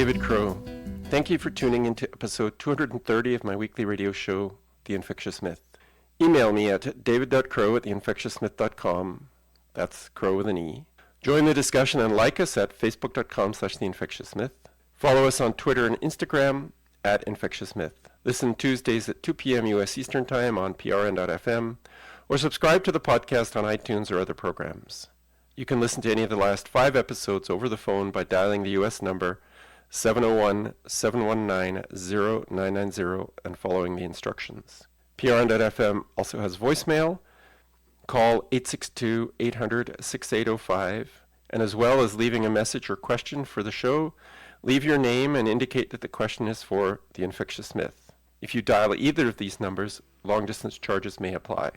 David Crow. Thank you for tuning into episode 230 of my weekly radio show, The Infectious Myth. Email me at david.crow@theinfectiousmyth.com. That's Crow with an E. Join the discussion and like us at facebook.com/theinfectiousmyth. Follow us on Twitter and Instagram at infectiousmyth. Listen Tuesdays at 2 p.m. U.S. Eastern Time on prn.fm, or subscribe to the podcast on iTunes or other programs. You can listen to any of the last 5 episodes over the phone by dialing the U.S. number 701-719-0990 and following the instructions. PRN.FM also has voicemail. Call 862-800-6805, and as well as leaving a message or question for the show, leave your name and indicate that the question is for The Infectious Myth. If you dial either of these numbers, long-distance charges may apply.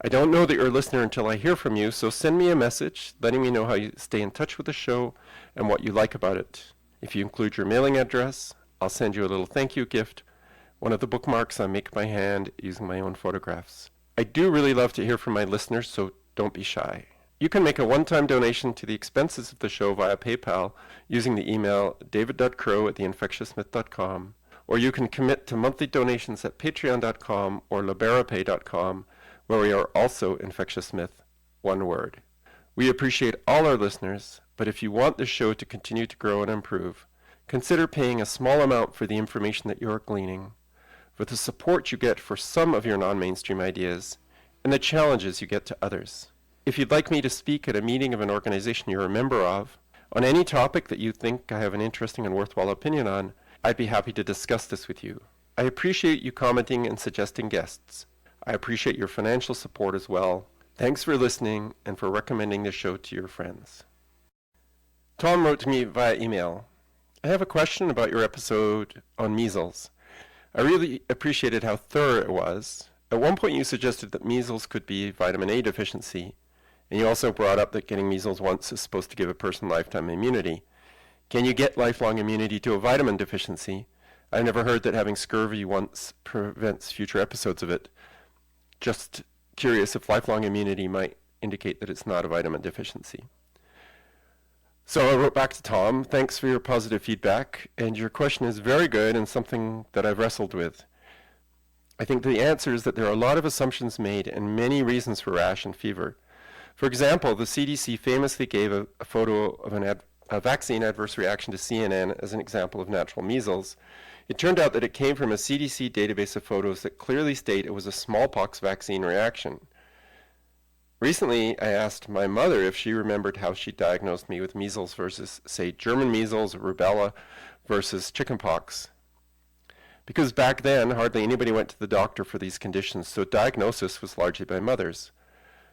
I don't know that you're a listener until I hear from you, so send me a message letting me know how you stay in touch with the show and what you like about it. If you include your mailing address, I'll send you a little thank you gift, one of the bookmarks I make by hand using my own photographs. I do really love to hear from my listeners, so don't be shy. You can make a one-time donation to the expenses of the show via PayPal using the email david.crow@theinfectiousmyth.com, or you can commit to monthly donations at patreon.com or liberapay.com, where we are also Infectious Myth, one word. We appreciate all our listeners, but if you want the show to continue to grow and improve, consider paying a small amount for the information that you are gleaning, for the support you get for some of your non-mainstream ideas, and the challenges you get to others. If you'd like me to speak at a meeting of an organization you're a member of, on any topic that you think I have an interesting and worthwhile opinion on, I'd be happy to discuss this with you. I appreciate you commenting and suggesting guests. I appreciate your financial support as well. Thanks for listening and for recommending the show to your friends. Tom wrote to me via email. I have a question about your episode on measles. I really appreciated how thorough it was. At one point you suggested that measles could be vitamin A deficiency, and you also brought up that getting measles once is supposed to give a person lifetime immunity. Can you get lifelong immunity to a vitamin deficiency? I've never heard that having scurvy once prevents future episodes of it. Just curious if lifelong immunity might indicate that it's not a vitamin deficiency. So I wrote back to Tom, thanks for your positive feedback, and your question is very good and something that I've wrestled with. I think the answer is that there are a lot of assumptions made and many reasons for rash and fever. For example, the CDC famously gave a photo of a vaccine adverse reaction to CNN as an example of natural measles. It turned out that it came from a CDC database of photos that clearly state it was a smallpox vaccine reaction. Recently, I asked my mother if she remembered how she diagnosed me with measles versus, say, German measles, rubella versus chickenpox. Because back then, hardly anybody went to the doctor for these conditions, so diagnosis was largely by mothers.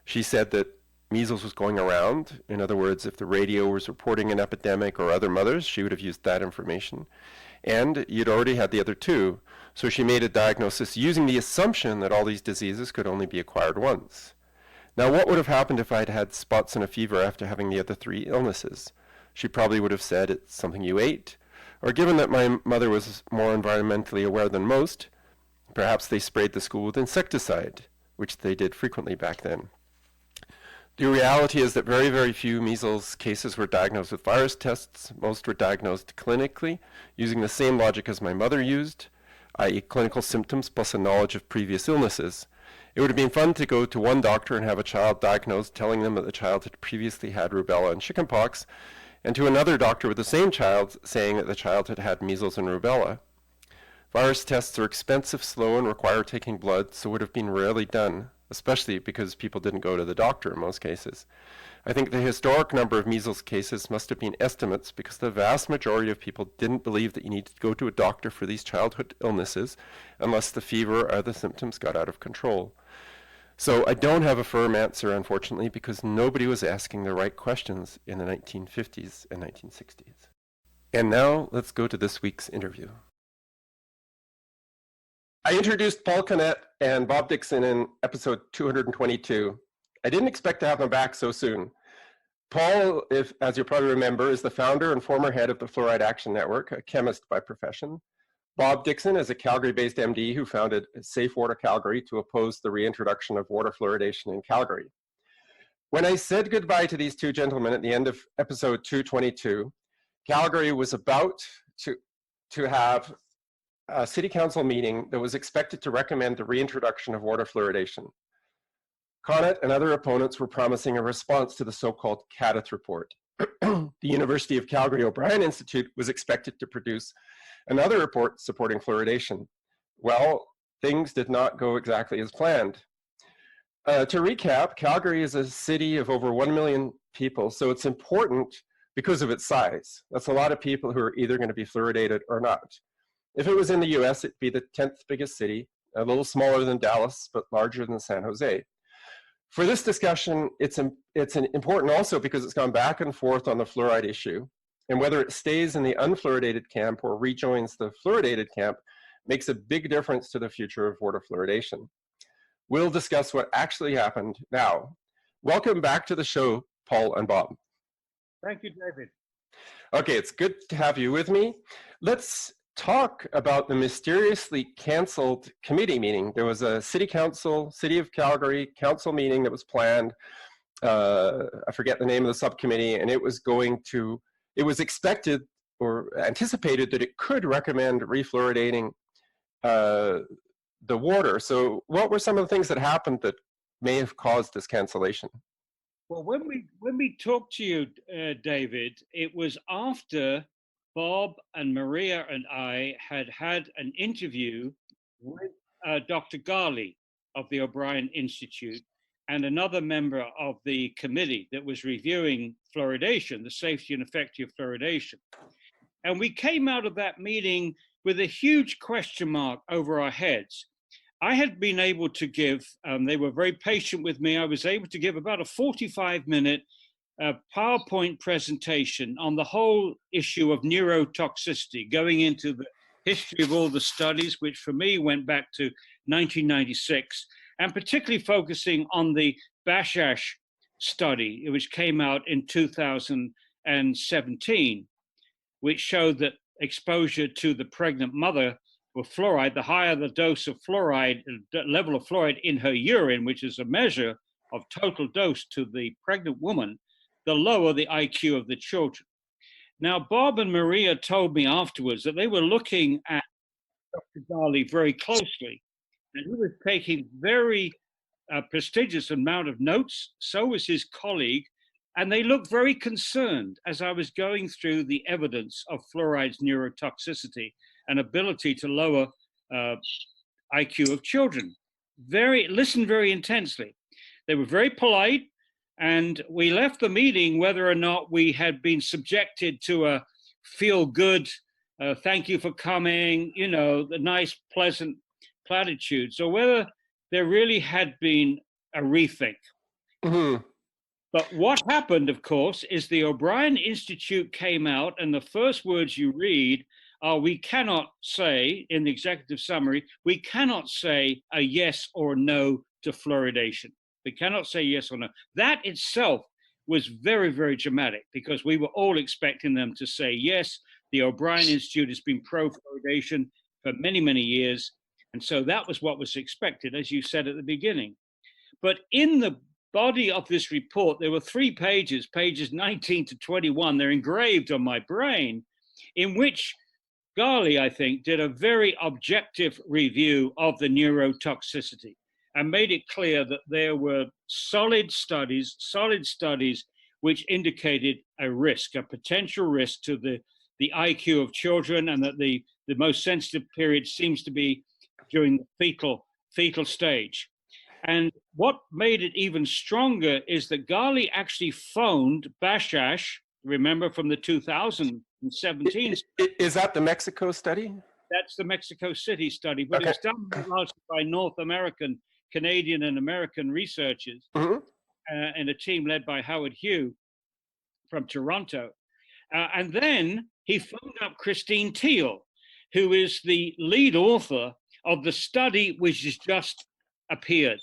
She said that measles was going around. In other words, if the radio was reporting an epidemic or other mothers, she would have used that information. And you'd already had the other two, so she made a diagnosis using the assumption that all these diseases could only be acquired once. Now, what would have happened if I'd had spots and a fever after having the other 3 illnesses? She probably would have said it's something you ate, or given that my mother was more environmentally aware than most, perhaps they sprayed the school with insecticide, which they did frequently back then. The reality is that very, very few measles cases were diagnosed with virus tests. Most were diagnosed clinically, using the same logic as my mother used, i.e. clinical symptoms plus a knowledge of previous illnesses. It would have been fun to go to one doctor and have a child diagnosed telling them that the child had previously had rubella and chickenpox, and to another doctor with the same child saying that the child had had measles and rubella. Virus tests are expensive, slow, and require taking blood, so would have been rarely done, especially because people didn't go to the doctor in most cases. I think the historic number of measles cases must have been estimates because the vast majority of people didn't believe that you needed to go to a doctor for these childhood illnesses unless the fever or other symptoms got out of control. So I don't have a firm answer, unfortunately, because nobody was asking the right questions in the 1950s and 1960s. And now let's go to this week's interview. I introduced Paul Connett and Bob Dickson in episode 222. I didn't expect to have them back so soon. Paul, as you probably remember, is the founder and former head of the Fluoride Action Network, a chemist by profession. Bob Dickson is a Calgary-based MD who founded Safe Water Calgary to oppose the reintroduction of water fluoridation in Calgary. When I said goodbye to these two gentlemen at the end of episode 222, Calgary was about to have a city council meeting that was expected to recommend the reintroduction of water fluoridation. Connett and other opponents were promising a response to the so-called CADIT report. The University of Calgary O'Brien Institute was expected to produce another report supporting fluoridation. Well, things did not go exactly as planned. To recap, Calgary is a city of over 1 million people, so it's important because of its size. That's a lot of people who are either going to be fluoridated or not. If it was in the US, it'd be the 10th biggest city, a little smaller than Dallas, but larger than San Jose. For this discussion, it's important also because it's gone back and forth on the fluoride issue, and whether it stays in the unfluoridated camp or rejoins the fluoridated camp makes a big difference to the future of water fluoridation. We'll discuss what actually happened now. Welcome back to the show, Paul and Bob. Thank you, David. Okay, it's good to have you with me. Let's talk about the mysteriously canceled committee meeting. There was a city council, City of Calgary council meeting that was planned. I forget the name of the subcommittee, and it was expected or anticipated that it could recommend refluoridating the water. So what were some of the things that happened that may have caused this cancellation? Well, when we talked to you, David, it was after Bob and Maria and I had an interview with Dr. Garley of the O'Brien Institute and another member of the committee that was reviewing fluoridation, the safety and effectiveness of fluoridation. And we came out of that meeting with a huge question mark over our heads. I had been able to give, they were very patient with me, I was able to give about a 45-minute PowerPoint presentation on the whole issue of neurotoxicity, going into the history of all the studies, which for me went back to 1996, and particularly focusing on the Bashash study, which came out in 2017, which showed that exposure to the pregnant mother with fluoride, the higher the dose of fluoride, level of fluoride in her urine, which is a measure of total dose to the pregnant woman, the lower the IQ of the children. Now, Bob and Maria told me afterwards that they were looking at Dr. Garley very closely, and he was taking very prestigious amount of notes, so was his colleague, and they looked very concerned as I was going through the evidence of fluoride's neurotoxicity and ability to lower IQ of children. Listened very intensely. They were very polite, and we left the meeting whether or not we had been subjected to a feel good, thank you for coming, you know, the nice, pleasant platitudes, or whether there really had been a rethink. Mm-hmm. But what happened, of course, is the O'Brien Institute came out, and the first words you read are, we cannot say, in the executive summary, we cannot say a yes or no to fluoridation. We cannot say yes or no. That itself was very, very dramatic, because we were all expecting them to say yes. The O'Brien Institute has been pro-fluoridation for many, many years. And so that was what was expected, as you said at the beginning. But in the body of this report, there were 3 pages, pages 19 to 21, they're engraved on my brain, in which Garley, I think, did a very objective review of the neurotoxicity and made it clear that there were solid studies which indicated a risk, a potential risk to the IQ of children, and that the most sensitive period seems to be during the fetal stage. And what made it even stronger is that Garley actually phoned Bashash, remember, from the 2017. Is that the Mexico study? That's the Mexico City study, but okay. It's done largely by North American, Canadian and American researchers, mm-hmm. And a team led by Howard Hugh from Toronto. And then he phoned up Christine Teal, who is the lead author of the study which has just appeared.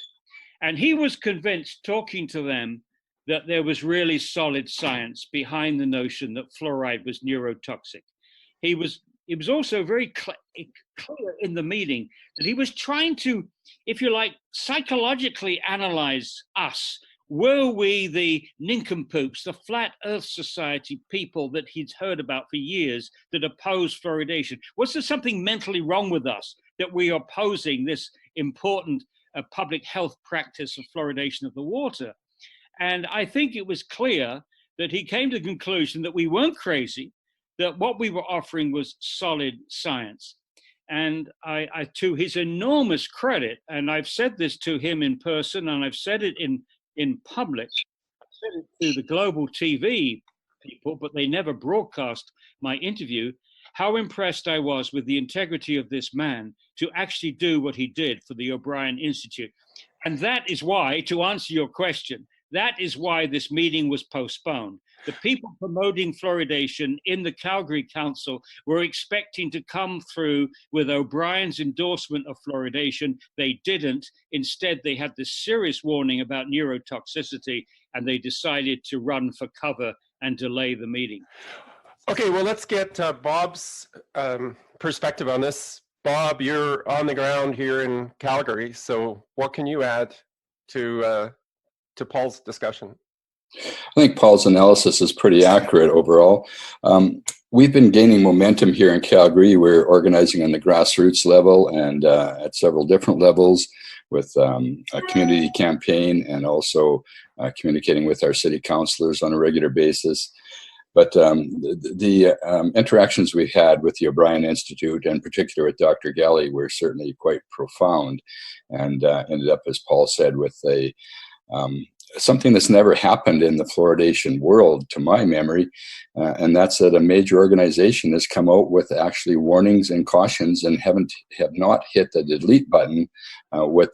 And he was convinced, talking to them, that there was really solid science behind the notion that fluoride was neurotoxic. He was also very clear in the meeting that he was trying to, if you like, psychologically analyze us Were we the nincompoops, the Flat Earth Society people that he'd heard about for years that oppose fluoridation? Was there something mentally wrong with us that we are opposing this important public health practice of fluoridation of the water? And I think it was clear that he came to the conclusion that we weren't crazy, that what we were offering was solid science. And I, to his enormous credit, and I've said this to him in person, and I've said it in public, I've said it to the global TV people, but they never broadcast my interview, how impressed I was with the integrity of this man to actually do what he did for the O'Brien Institute. And that is why, to answer your question, that is why this meeting was postponed. The people promoting fluoridation in the Calgary Council were expecting to come through with O'Brien's endorsement of fluoridation. They didn't. Instead, they had this serious warning about neurotoxicity, and they decided to run for cover and delay the meeting. Okay, well, let's get Bob's perspective on this. Bob, you're on the ground here in Calgary, so what can you add to Paul's discussion? I think Paul's analysis is pretty accurate overall. We've been gaining momentum here in Calgary. We're organizing on the grassroots level and at several different levels with a community campaign and also communicating with our city councillors on a regular basis. But the interactions we had with the O'Brien Institute, and in particular with Dr. Galley, were certainly quite profound and ended up, as Paul said, with a something that's never happened in the fluoridation world, to my memory, and that's that a major organization has come out with actually warnings and cautions and have not hit the delete button with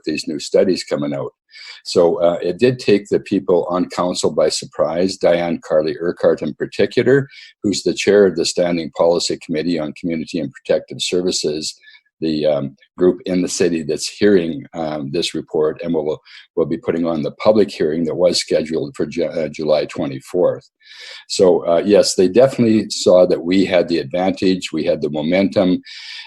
these new studies coming out. So it did take the people on council by surprise. Diane Carly Urquhart in particular, who's the chair of the Standing Policy Committee on Community and Protective Services, the group in the city that's hearing this report, and we'll be putting on the public hearing that was scheduled for July 24th. So yes, they definitely saw that we had the advantage, we had the momentum,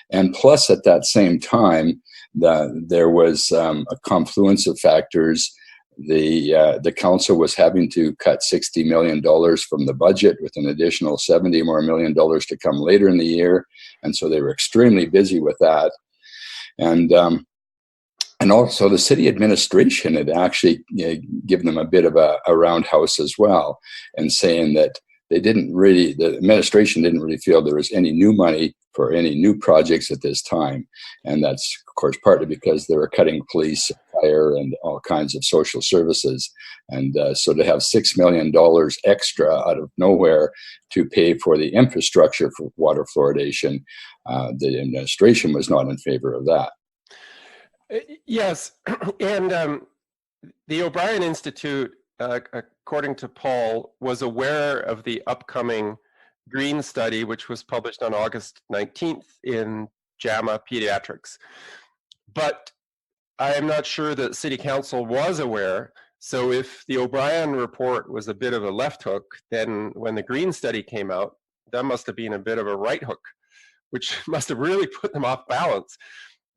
and plus at that same time, there was a confluence of factors. The council was having to cut $60 million from the budget, with an additional $70 million to come later in the year, and so they were extremely busy with that. And also the city administration had actually given them a bit of a roundhouse as well, and saying that the administration didn't really feel there was any new money for any new projects at this time. And that's, of course, partly because they were cutting police, fire, and all kinds of social services. And so to have $6 million extra out of nowhere to pay for the infrastructure for water fluoridation, the administration was not in favor of that. Yes, and the O'Brien Institute, according to Paul, was aware of the upcoming Green study, which was published on August 19th in JAMA Pediatrics. But I am not sure that City Council was aware. So if the O'Brien report was a bit of a left hook, then when the Green study came out, that must have been a bit of a right hook, which must have really put them off balance,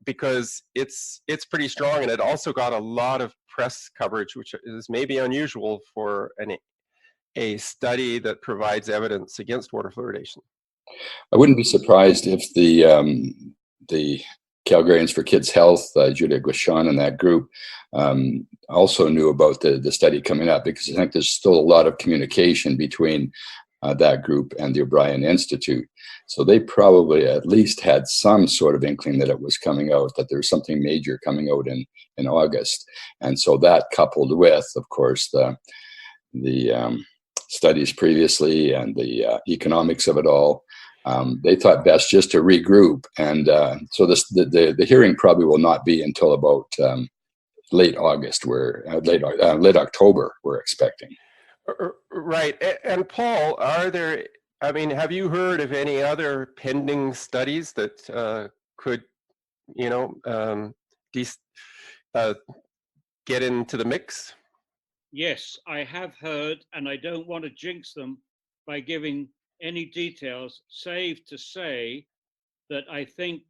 because it's pretty strong, and it also got a lot of press coverage, which is maybe unusual for a study that provides evidence against water fluoridation. I wouldn't be surprised if the Calgarians for Kids Health, Julia Guichon and that group, also knew about the study coming up, because I think there's still a lot of communication between that group and the O'Brien Institute. So they probably at least had some sort of inkling that it was coming out, that there was something major coming out in August. And so that, coupled with, of course, the studies previously and the economics of it all, they thought best just to regroup. And so the hearing probably will not be until about late August, late October, we're expecting. Right. And Paul, have you heard of any other pending studies that could, get into the mix? Yes, I have heard, and I don't want to jinx them by giving any details, save to say that I think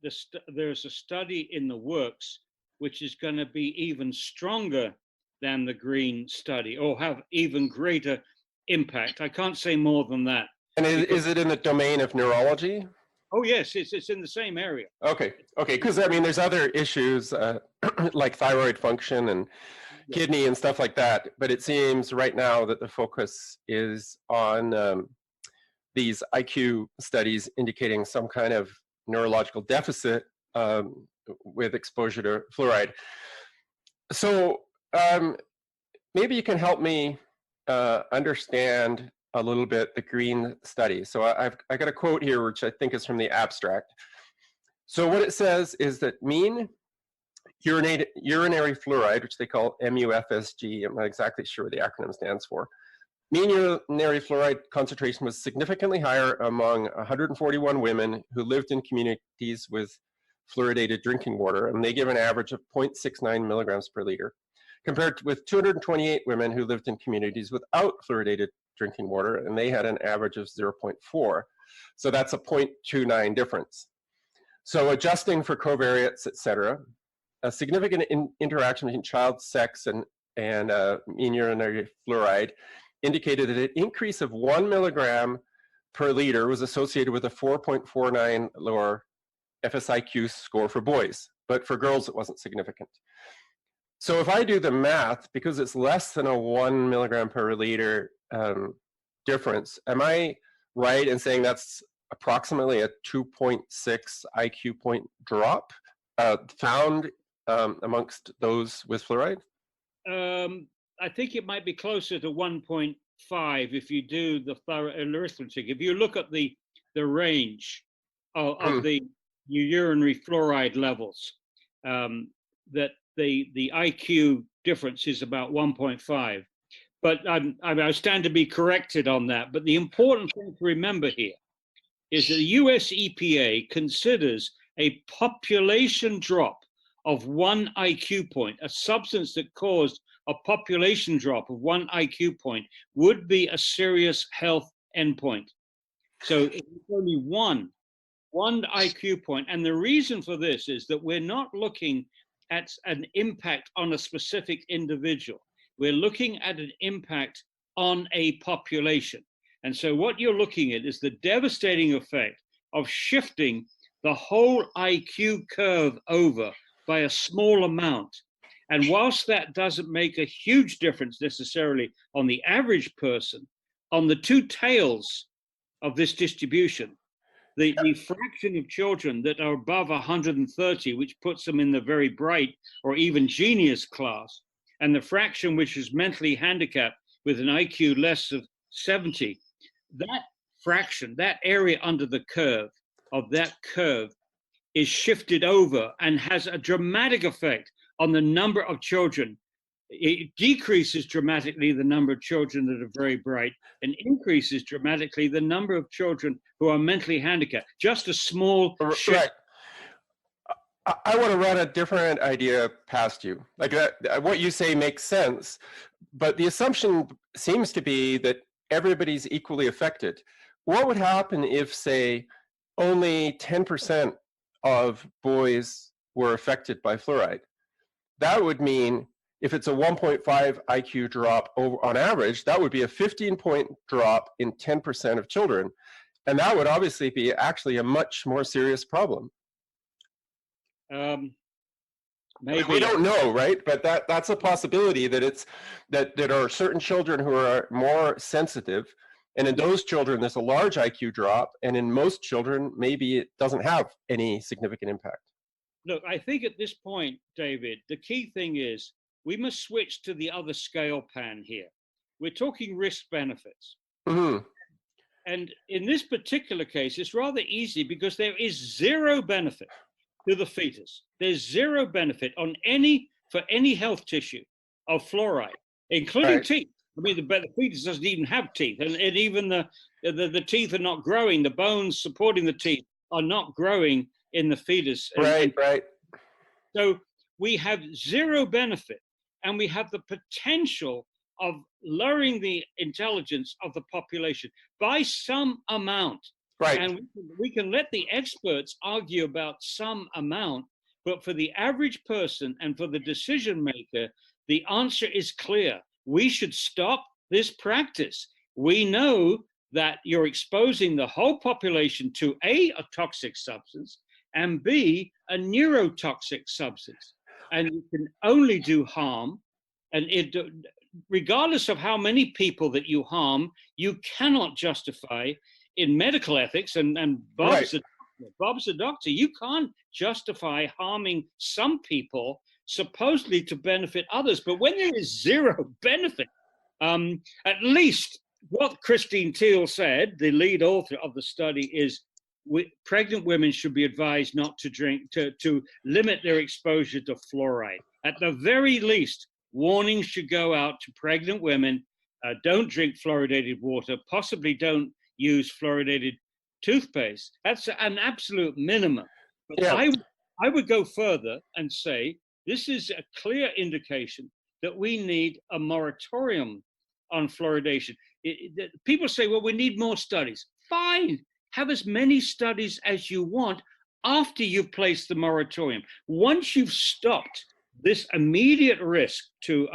there's a study in the works which is going to be even stronger than the green study, or have even greater impact. I can't say more than that. And is it in the domain of neurology? Oh yes, it's in the same area. Okay, because I mean, there's other issues like thyroid function and kidney and stuff like that, but it seems right now that the focus is on these IQ studies indicating some kind of neurological deficit with exposure to fluoride. So maybe you can help me understand a little bit the green study. So I got a quote here, which I think is from the abstract. So what it says is that mean urinary fluoride, which they call MUFSG, I'm not exactly sure what the acronym stands for. Mean urinary fluoride concentration was significantly higher among 141 women who lived in communities with fluoridated drinking water, and they give an average of 0.69 milligrams per liter, compared with 228 women who lived in communities without fluoridated drinking water, and they had an average of 0.4. So that's a 0.29 difference. So adjusting for covariates, et cetera, a significant interaction between child sex and mean urinary fluoride indicated that an increase of 1 milligram per liter was associated with a 4.49 lower FSIQ score for boys, but for girls it wasn't significant. So if I do the math, because it's less than a 1 milligram per liter difference, am I right in saying that's approximately a 2.6 IQ point drop found amongst those with fluoride? I think it might be closer to 1.5 if you do the thorough arithmetic. If you look at the range of the urinary fluoride levels, that the IQ difference is about 1.5. But I stand to be corrected on that. But the important thing to remember here is that the US EPA considers a population drop of 1 IQ point, a substance that caused a population drop of 1 IQ point would be a serious health endpoint. So it's only one IQ point. And the reason for this is that we're not looking at an impact on a specific individual. We're looking at an impact on a population. And so what you're looking at is the devastating effect of shifting the whole IQ curve over by a small amount. And whilst that doesn't make a huge difference necessarily on the average person, on the two tails of this distribution, the fraction of children that are above 130, which puts them in the very bright or even genius class, and the fraction which is mentally handicapped with an IQ less of 70, that fraction, that area under the curve of that curve is shifted over and has a dramatic effect on the number of children. It decreases dramatically the number of children that are very bright and increases dramatically the number of children who are mentally handicapped. Just a small shift. Right. I want to run a different idea past you. Like that, what you say makes sense, but the assumption seems to be that everybody's equally affected. What would happen if, say, only 10% of boys were affected by fluoride? That would mean if it's a 1.5 IQ drop on average, that would be a 15-point drop in 10% of children. And that would obviously be actually a much more serious problem. Maybe. We don't know, right? But that's a possibility that there are certain children who are more sensitive. And in those children, there's a large IQ drop. And in most children, maybe it doesn't have any significant impact. Look, I think at this point, David, the key thing is we must switch to the other scale pan here. We're talking risk benefits. Mm-hmm. And in this particular case, it's rather easy because there is zero benefit to the fetus. There's zero benefit for any health tissue of fluoride, including teeth. I mean, the fetus doesn't even have teeth, and even the teeth are not growing. The bones supporting the teeth are not growing in the fetus. Right. So we have zero benefit, and we have the potential of lowering the intelligence of the population by some amount. Right. And we can let the experts argue about some amount, but for the average person and for the decision maker, The answer is clear. We should stop this practice. We know that you're exposing the whole population to A, a toxic substance, and B, a neurotoxic substance. And you can only do harm. And regardless of how many people that you harm, you cannot justify in medical ethics, and Bob's a doctor, you can't justify harming some people supposedly to benefit others. But when there is zero benefit, at least what Christine Teal said, the lead author of the study, is pregnant women should be advised not to drink, to limit their exposure to fluoride. At the very least, warnings should go out to pregnant women. Don't drink fluoridated water, possibly don't use fluoridated toothpaste. That's an absolute minimum. But yeah. I would go further and say this is a clear indication that we need a moratorium on fluoridation. People say, well, we need more studies. Fine, have as many studies as you want after you've placed the moratorium. Once you've stopped this immediate risk to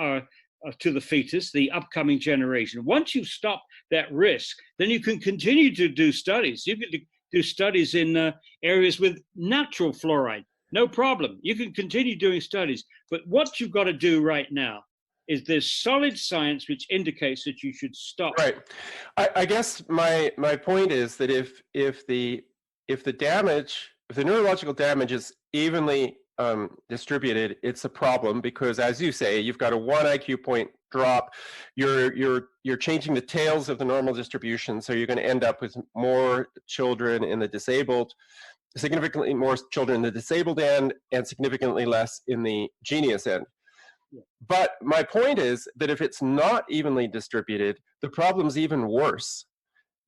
the fetus, the upcoming generation, once you've stopped that risk, then you can continue to do studies. You can do studies in areas with natural fluoride, no problem. You can continue doing studies. But what you've got to do right now is there's solid science which indicates that you should stop. Right. I guess my point is that if the neurological damage is evenly distributed, it's a problem, because as you say, you've got a 1 IQ point drop. You're changing the tails of the normal distribution, so you're going to end up with more children in the disabled, significantly more children in the disabled end, and significantly less in the genius end. But my point is that if it's not evenly distributed, the problem's even worse.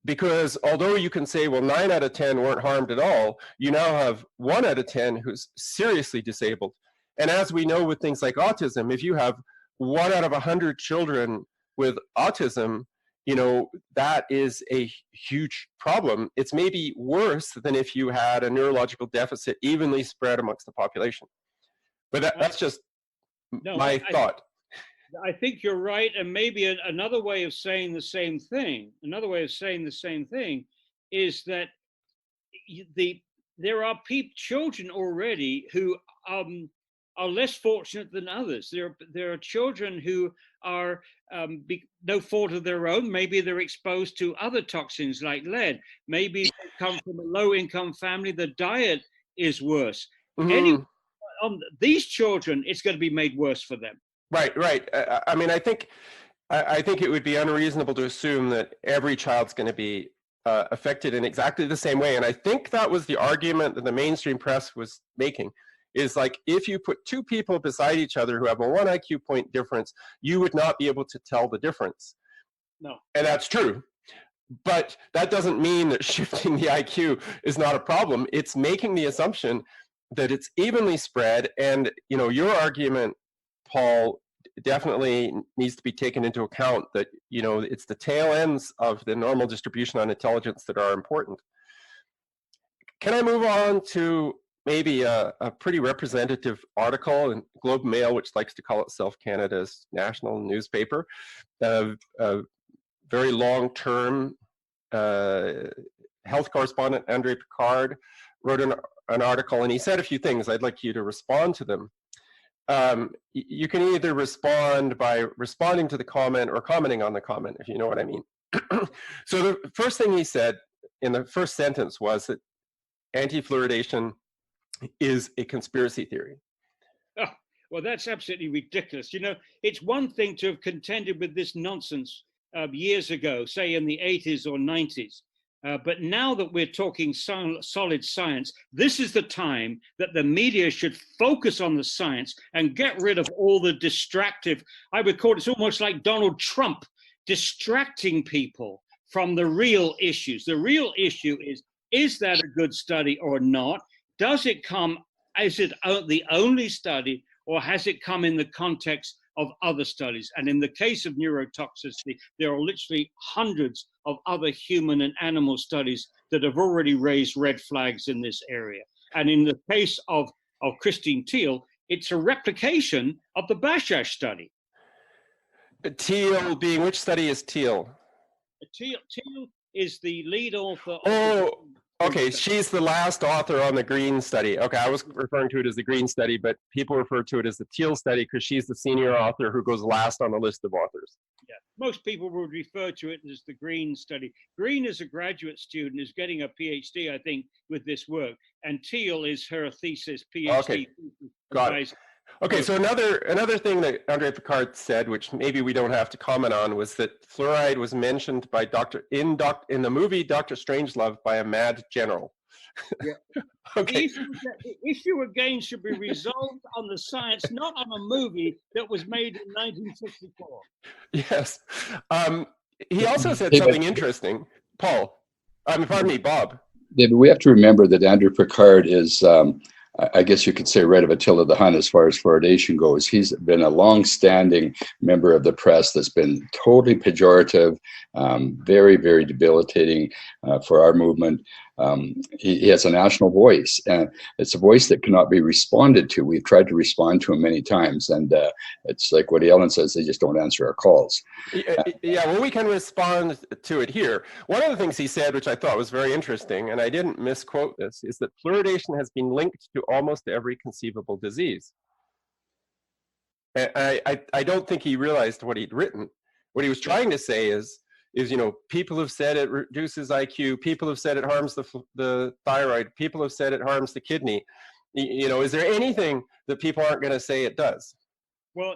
Because although you can say, well, 9 out of 10 weren't harmed at all, you now have 1 out of 10 who's seriously disabled. And as we know with things like autism, if you have 1 out of 100 children with autism, that is a huge problem. It's maybe worse than if you had a neurological deficit evenly spread amongst the population. But that's just my thought. I think you're right, and maybe another way of saying the same thing. Is that there are children already who are less fortunate than others. There are children who are no fault of their own. Maybe they're exposed to other toxins like lead. Maybe they come from a low-income family. The diet is worse. Mm-hmm. Anyway, these children, it's going to be made worse for them. Right. I mean, I think it would be unreasonable to assume that every child's going to be affected in exactly the same way. And I think that was the argument that the mainstream press was making, is like, if you put 2 people beside each other who have a 1 IQ point difference, you would not be able to tell the difference. No. And that's true. But that doesn't mean that shifting the IQ is not a problem. It's making the assumption that it's evenly spread. And, your argument, Paul, definitely needs to be taken into account, that it's the tail ends of the normal distribution on intelligence that are important. Can I move on to maybe a pretty representative article in Globe and Mail, which likes to call itself Canada's national newspaper? A very long-term health correspondent, Andre Picard, wrote an article, and he said a few things. I'd like you to respond to them. You can either respond by responding to the comment or commenting on the comment, if you know what I mean. So the first thing he said in the first sentence was that anti-fluoridation is a conspiracy theory. Oh, well, that's absolutely ridiculous. It's one thing to have contended with this nonsense years ago, say in the 80s or 90s. But now that we're talking solid science, this is the time that the media should focus on the science and get rid of all the distractive, I would call it's almost like Donald Trump distracting people from the real issues. The real issue is that a good study or not? Does it come, is it the only study, or has it come in the context of other studies? And in the case of neurotoxicity, there are literally hundreds of other human and animal studies that have already raised red flags in this area. And in the case of Christine Teal, it's a replication of the Bashash study. Teal being, which study is Teal? Teal is the lead author. Oh, okay. She's the last author on the Green study. Okay, I was referring to it as the Green study, but people refer to it as the Teal study because she's the senior author who goes last on the list of authors. Yeah, most people would refer to it as the Green study. Green is a graduate student, is getting a PhD, I think, with this work, and Teal is her thesis, PhD. Okay, got it. Okay, so another thing that Andre Picard said, which maybe we don't have to comment on, was that fluoride was mentioned by in the movie Dr. Strangelove by a mad general. Yeah. Okay. The issue again should be resolved on the science, not on a movie that was made in 1964. Yes. He also said something interesting. Paul, pardon me, Bob. David, we have to remember that Andrew Picard is, I guess you could say, right of Attila the Hun as far as fluoridation goes. He's been a long-standing member of the press that's been totally pejorative, very, very debilitating for our movement. He has a national voice, and it's a voice that cannot be responded to. We've tried to respond to him many times, and it's like what Ellen says, they just don't answer our calls. Yeah, well, we can respond to it here. One of the things he said, which I thought was very interesting, and I didn't misquote this, is that fluoridation has been linked to almost every conceivable disease. And I don't think he realized what he'd written. What he was trying to say is, people have said it reduces IQ, people have said it harms the thyroid, people have said it harms the kidney. Is there anything that people aren't going to say it does? Well,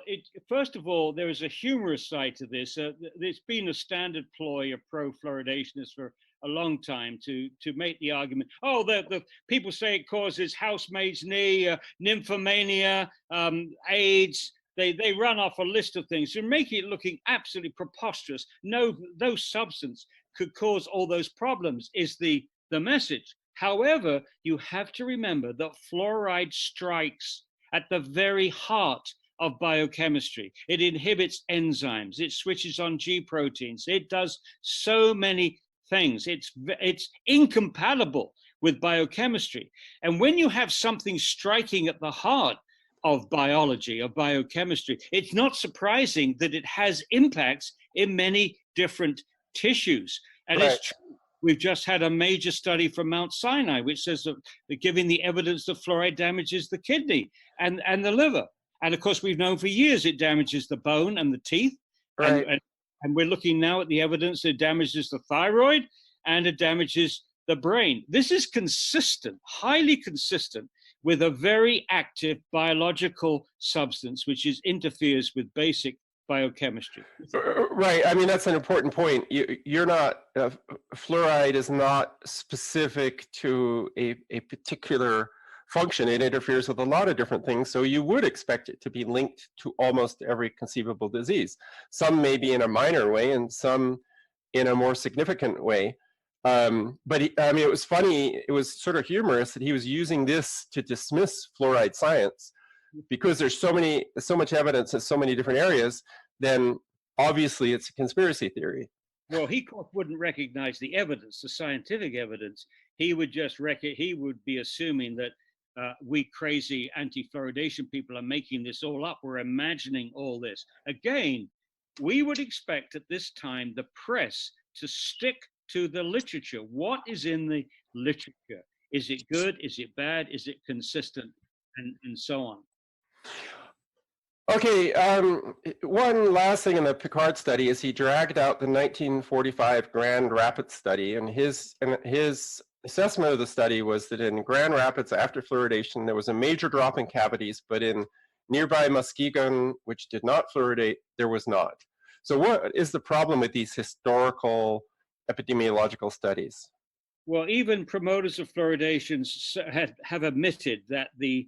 first of all, there is a humorous side to this. There's been a standard ploy of pro-fluoridationists for a long time to make the argument, the people say it causes housemaid's knee, nymphomania, AIDS. They run off a list of things to make it looking absolutely preposterous. No substance could cause all those problems is the message. However, you have to remember that fluoride strikes at the very heart of biochemistry. It inhibits enzymes. It switches on G proteins. It does so many things. It's incompatible with biochemistry. And when you have something striking at the heart of biology, of biochemistry, it's not surprising that it has impacts in many different tissues. And right. It's true. We've just had a major study from Mount Sinai, which says that giving the evidence that fluoride damages the kidney and the liver. And of course, we've known for years it damages the bone and the teeth. Right. And we're looking now at the evidence that it damages the thyroid and it damages the brain. This is consistent, highly consistent with a very active biological substance, which interferes with basic biochemistry. Right. That's an important point. You're not, fluoride is not specific to a particular function. It interferes with a lot of different things. So you would expect it to be linked to almost every conceivable disease. Some may be in a minor way and some in a more significant way. But it was funny, it was sort of humorous that he was using this to dismiss fluoride science because there's so much evidence in so many different areas, then obviously it's a conspiracy theory. Well, he wouldn't recognize the evidence, the scientific evidence. He would just he would be assuming that we crazy anti-fluoridation people are making this all up. We're imagining all this. Again, we would expect at this time the press to stick to the literature. What is in the literature? Is it good? Is it bad? Is it consistent? And so on. Okay, one last thing in the Picard study is he dragged out the 1945 Grand Rapids study, and his assessment of the study was that in Grand Rapids after fluoridation there was a major drop in cavities, but in nearby Muskegon, which did not fluoridate, there was not. So what is the problem with these historical epidemiological studies? Well, even promoters of fluoridation have admitted that the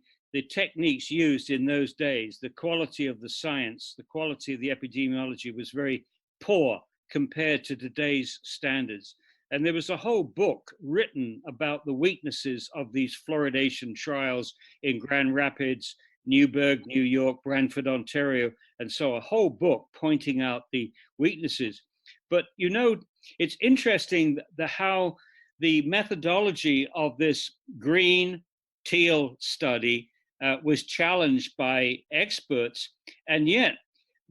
techniques used in those days, the quality of the science, the quality of the epidemiology was very poor compared to today's standards. And there was a whole book written about the weaknesses of these fluoridation trials in Grand Rapids, Newburgh, New York, Brantford, Ontario, and so a whole book pointing out the weaknesses. But it's interesting how the methodology of this Green Teal study was challenged by experts, and yet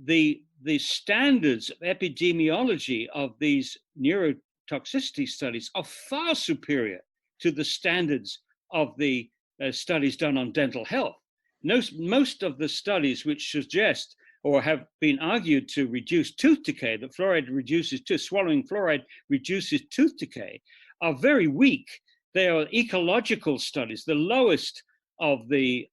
the the standards of epidemiology of these neurotoxicity studies are far superior to the standards of the studies done on dental health. Most of the studies which suggest or have been argued to reduce tooth decay, that swallowing fluoride reduces tooth decay, are very weak. They are ecological studies, the lowest of the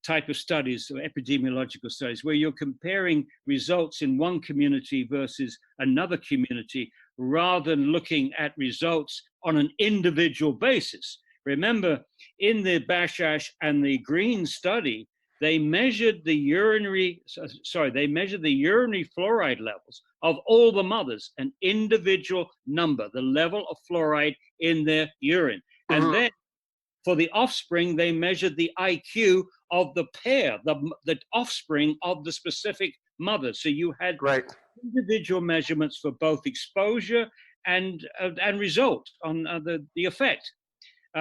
type of studies, epidemiological studies, where you're comparing results in one community versus another community, rather than looking at results on an individual basis. Remember, in the Bashash and the Green study, they measured the urinary fluoride levels of all the mothers, an individual number, the level of fluoride in their urine. And then for the offspring, they measured the IQ of the pair, the offspring of the specific mother. So you had individual measurements for both exposure and result on the effect.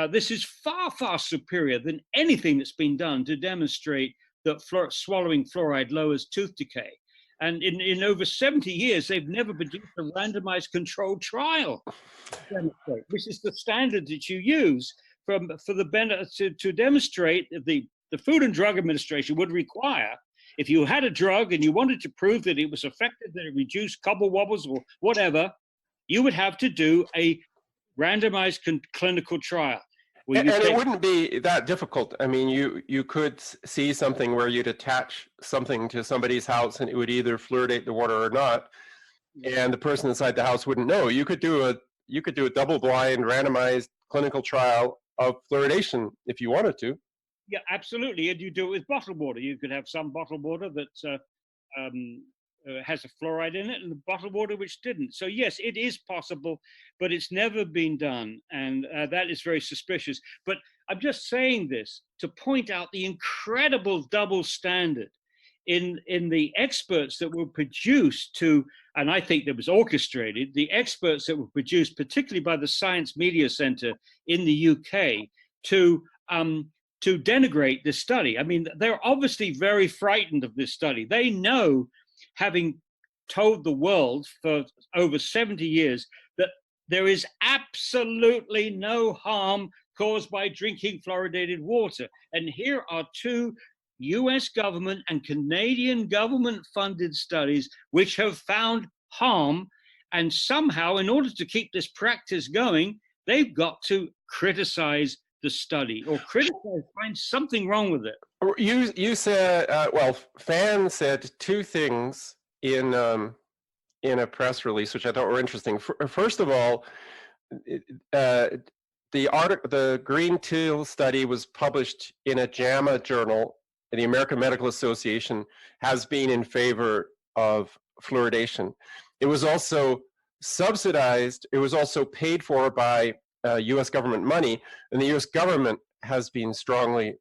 This is far, far superior than anything that's been done to demonstrate that swallowing fluoride lowers tooth decay. And in over 70 years, they've never produced a randomized controlled trial to demonstrate, which is the standard that you use to demonstrate the Food and Drug Administration would require. If you had a drug and you wanted to prove that it was effective, that it reduced cobble wobbles or whatever, you would have to do a randomized clinical trial. And it wouldn't be that difficult. I mean, you could see something where you'd attach something to somebody's house and it would either fluoridate the water or not, and the person inside the house wouldn't know. You could do a double-blind randomized clinical trial of fluoridation if you wanted to. Yeah, absolutely. And you do it with bottled water. You could have some bottled water that has a fluoride in it, and the bottled water which didn't. So yes, it is possible, but it's never been done, and that is very suspicious. But I'm just saying this to point out the incredible double standard in the experts that were produced and I think that was orchestrated, the experts that were produced particularly by the Science Media Centre in the UK to denigrate this study. I mean, they're obviously very frightened of this study. They know, having told the world for over 70 years, that there is absolutely no harm caused by drinking fluoridated water. And here are two US government and Canadian government funded studies which have found harm. And somehow, in order to keep this practice going, they've got to criticize the study or find something wrong with it. You said, Fan said two things in a press release, which I thought were interesting. First of all, the Green Teal study was published in a JAMA journal, and the American Medical Association has been in favor of fluoridation. It was also subsidized. It was also paid for by U.S. government money, and the U.S. government has been strongly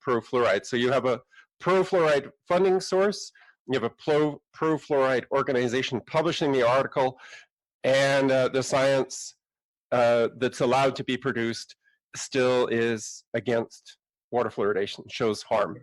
pro-fluoride. So you have a pro-fluoride funding source, you have a pro-fluoride organization publishing the article, and the science that's allowed to be produced still is against water fluoridation, shows harm.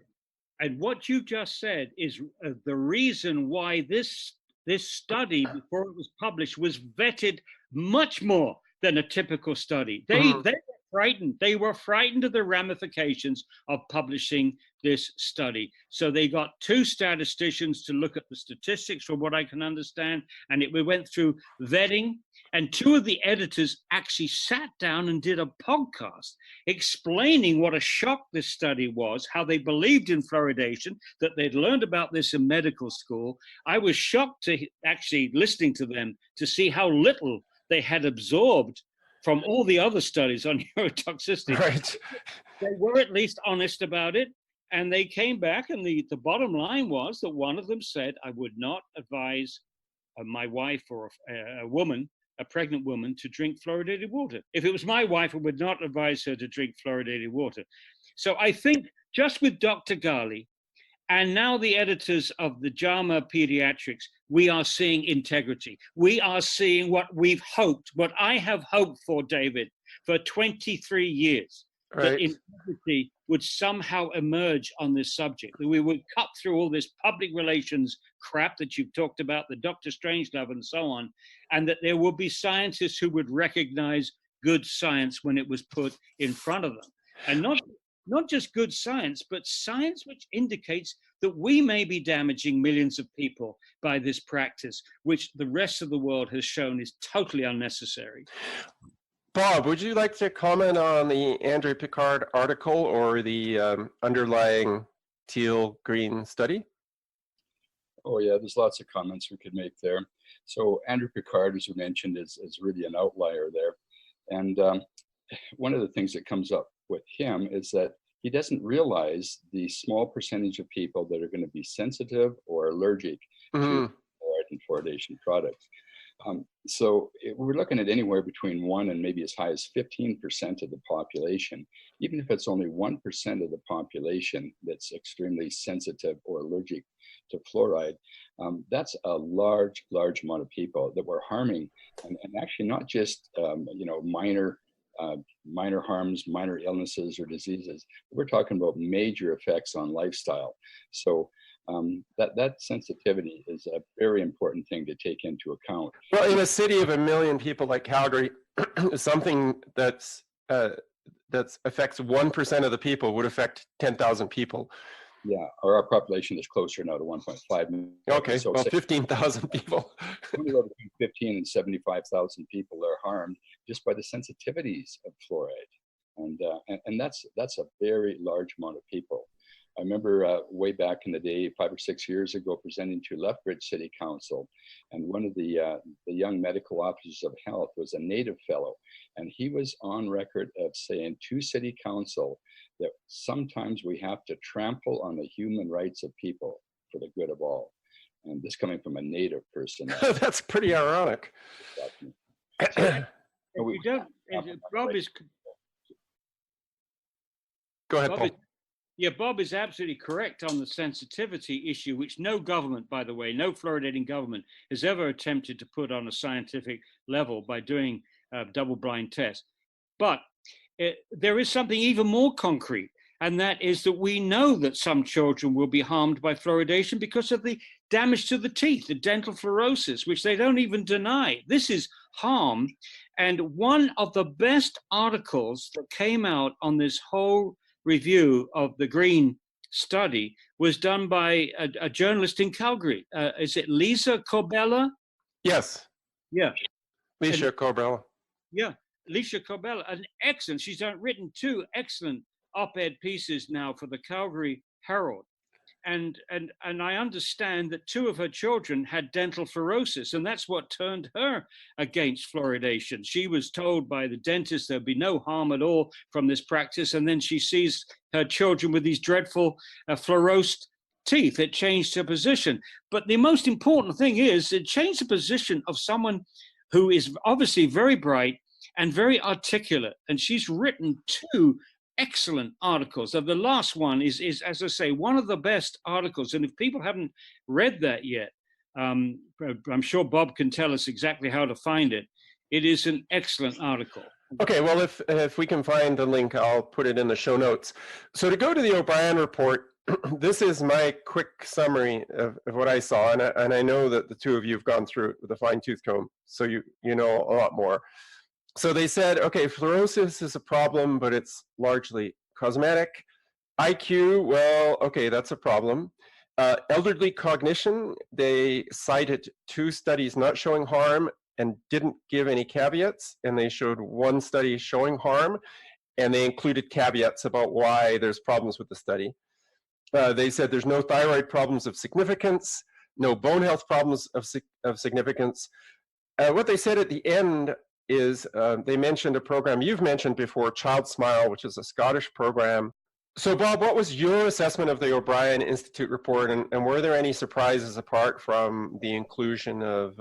And what you just said is the reason why this study, before it was published, was vetted much more than a typical study. They were frightened. They were frightened of the ramifications of publishing this study. So they got two statisticians to look at the statistics, from what I can understand, and we went through vetting. And two of the editors actually sat down and did a podcast explaining what a shock this study was, how they believed in fluoridation, that they'd learned about this in medical school. I was shocked to actually listening to them to see how little they had absorbed from all the other studies on neurotoxicity. Right. They were at least honest about it. And they came back, and the bottom line was that one of them said, I would not advise my wife or a pregnant woman, to drink fluoridated water. If it was my wife, I would not advise her to drink fluoridated water. So I think just with Dr. Ghali and now the editors of the JAMA Pediatrics, we are seeing integrity. We are seeing what I have hoped for, David, for 23 years. that Right. integrity would somehow emerge on this subject, that we would cut through all this public relations crap that you've talked about, the Dr. Strangelove and so on, and that there will be scientists who would recognize good science when it was put in front of them. And not just good science, but science which indicates that we may be damaging millions of people by this practice, which the rest of the world has shown is totally unnecessary. Bob, would you like to comment on the Andrew Picard article or the underlying teal-green study? Oh yeah, there's lots of comments we could make there. So Andrew Picard, as you mentioned, is really an outlier there. And one of the things that comes up with him is that he doesn't realize the small percentage of people that are going to be sensitive or allergic to fluoride and fluoridation products. So we're looking at anywhere between 1 and maybe as high as 15% of the population. Even if it's only 1% of the population that's extremely sensitive or allergic to fluoride, that's a large amount of people that we're harming, and actually not just minor harms, minor illnesses or diseases. We're talking about major effects on lifestyle. So that sensitivity is a very important thing to take into account. Well, in a city of 1 million people like Calgary, something that affects 1% of the people would affect 10,000 people. Yeah, our population is closer now to 1.5 million. Okay, so well, 15,000 people. Between 15 and 75,000 people are harmed just by the sensitivities of fluoride, and that's a very large amount of people. I remember way back in the day, 5 or 6 years ago, presenting to Lethbridge City Council, and one of the young medical officers of health was a Native fellow, and he was on record of saying to City Council that sometimes we have to trample on the human rights of people for the good of all. And this coming from a Native person. That's pretty ironic. So, Rob is. Go ahead, Paul. Yeah, Bob is absolutely correct on the sensitivity issue, which no government, by the way, no fluoridating government has ever attempted to put on a scientific level by doing double-blind tests. But there is something even more concrete, and that is that we know that some children will be harmed by fluoridation because of the damage to the teeth, the dental fluorosis, which they don't even deny. This is harm. And one of the best articles that came out on this whole review of the green study was done by a journalist in Calgary. Is it Lisa Corbella? Yes. Yeah. Lisa Corbella. Yeah, Lisa Corbella, an excellent. She's written 2 excellent op-ed pieces now for the Calgary Herald, and I understand that 2 of her children had dental fluorosis, and that's what turned her against fluoridation. She was told by the dentist there'd be no harm at all from this practice, and then she sees her children with these dreadful fluorosed teeth. It changed her position. But the most important thing is it changed the position of someone who is obviously very bright and very articulate, and she's written 2 excellent articles. The last one is, as I say, one of the best articles. And if people haven't read that yet, I'm sure Bob can tell us exactly how to find it. It is an excellent article. Okay, well, if we can find the link, I'll put it in the show notes. So to go to the O'Brien report, this is my quick summary of what I saw, and I know that the 2 of you have gone through it with a fine-tooth comb, so you know a lot more. So they said, okay, fluorosis is a problem, but it's largely cosmetic. IQ, well, okay, that's a problem. Elderly cognition, they cited 2 studies not showing harm and didn't give any caveats, and they showed 1 study showing harm, and they included caveats about why there's problems with the study. They said there's no thyroid problems of significance, no bone health problems of significance. What they said at the end is they mentioned a program you've mentioned before, Child Smile, which is a Scottish program. So Bob, what was your assessment of the O'Brien Institute report, and were there any surprises apart from the inclusion of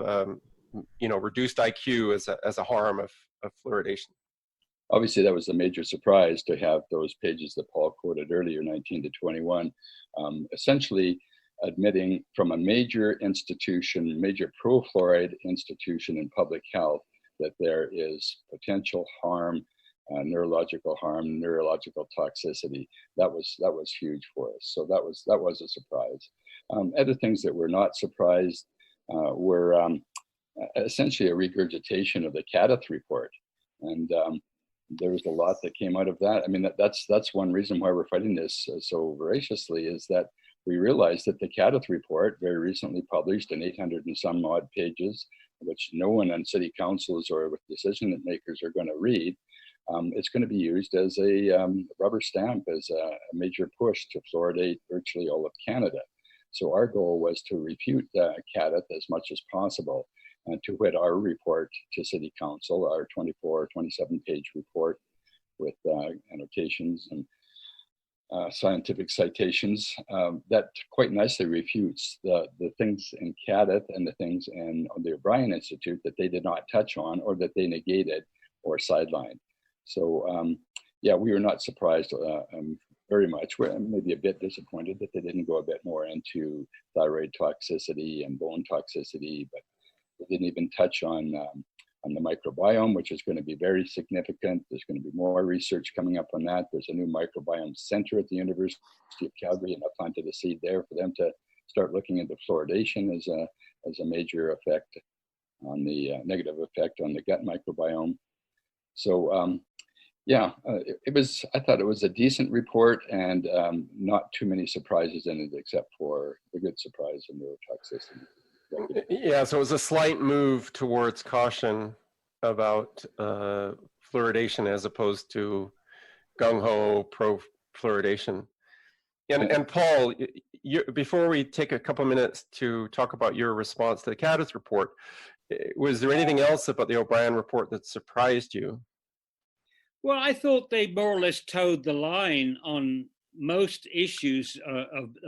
reduced IQ as a harm of fluoridation? Obviously, that was a major surprise to have those pages that Paul quoted earlier, 19 to 21, essentially admitting from a major institution, major pro-fluoride institution in public health, that there is potential harm neurological harm, neurological toxicity. That was huge for us. So that was a surprise. Other things that were not surprised were essentially a regurgitation of the Cadiz report, and there was a lot that came out of that. I mean, that's one reason why we're fighting this so voraciously, is that we realized that the Cadiz report, very recently published in 800 and some odd pages, which no one on city councils or with decision makers are going to read, it's going to be used as a rubber stamp, as a major push to fluoridate virtually all of Canada. So our goal was to refute Cadiz as much as possible, and to wit our report to City Council, our 24, 27-page report with annotations and scientific citations that quite nicely refutes the things in Cadiz and the things in the O'Brien Institute that they did not touch on, or that they negated or sidelined. So yeah, we were not surprised very much. We're maybe a bit disappointed that they didn't go a bit more into thyroid toxicity and bone toxicity, but they didn't even touch on the microbiome, which is going to be very significant. There's going to be more research coming up on that. There's a new microbiome center at the University of Calgary, and I planted a seed there for them to start looking into fluoridation as a major effect on the negative effect on the gut microbiome. So yeah, I thought it was a decent report, and not too many surprises in it, except for the good surprise of neurotoxicity. Yeah, so it was a slight move towards caution about fluoridation as opposed to gung-ho pro-fluoridation. And Paul, before we take a couple minutes to talk about your response to the Cadiz report, was there anything else about the O'Brien report that surprised you? Well, I thought they more or less towed the line on most issues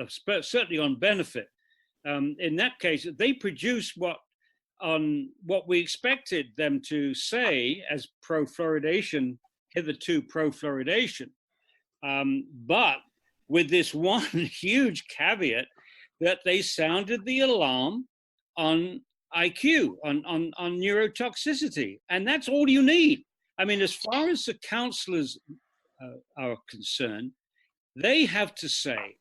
certainly on benefit. In that case, they produced what we expected them to say as pro-fluoridation, hitherto pro-fluoridation, but with this one huge caveat that they sounded the alarm on IQ, on neurotoxicity, and that's all you need. I mean, as far as the councillors are concerned, they have to say,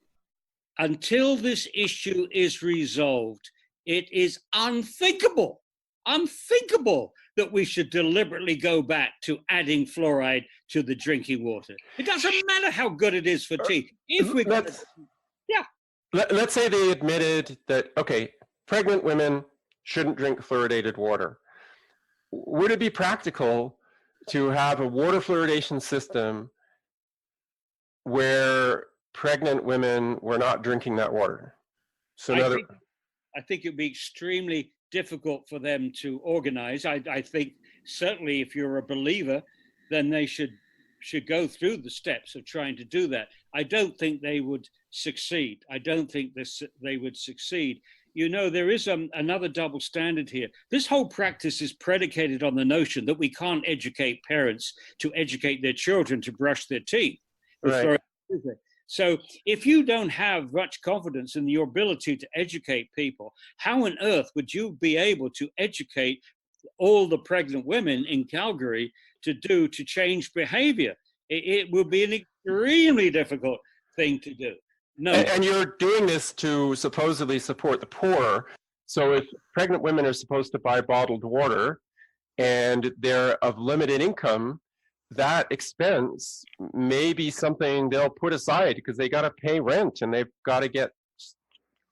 until this issue is resolved, it is unthinkable that we should deliberately go back to adding fluoride to the drinking water. It doesn't matter how good it is for teeth. Let's say they admitted that, okay, pregnant women shouldn't drink fluoridated water. Would it be practical to have a water fluoridation system where pregnant women were not drinking that water? So I think it would be extremely difficult for them to organize. I think certainly if you're a believer, then they should go through the steps of trying to do that. I don't think they would succeed. They would succeed. You know, there is another double standard here. This whole practice is predicated on the notion that we can't educate parents to educate their children to brush their teeth. Right. So if you don't have much confidence in your ability to educate people, how on earth would you be able to educate all the pregnant women in Calgary to change behavior? It will be an extremely difficult thing to do. No. And you're doing this to supposedly support the poor. So if pregnant women are supposed to buy bottled water and they're of limited income, that expense may be something they'll put aside because they got to pay rent and they've got to get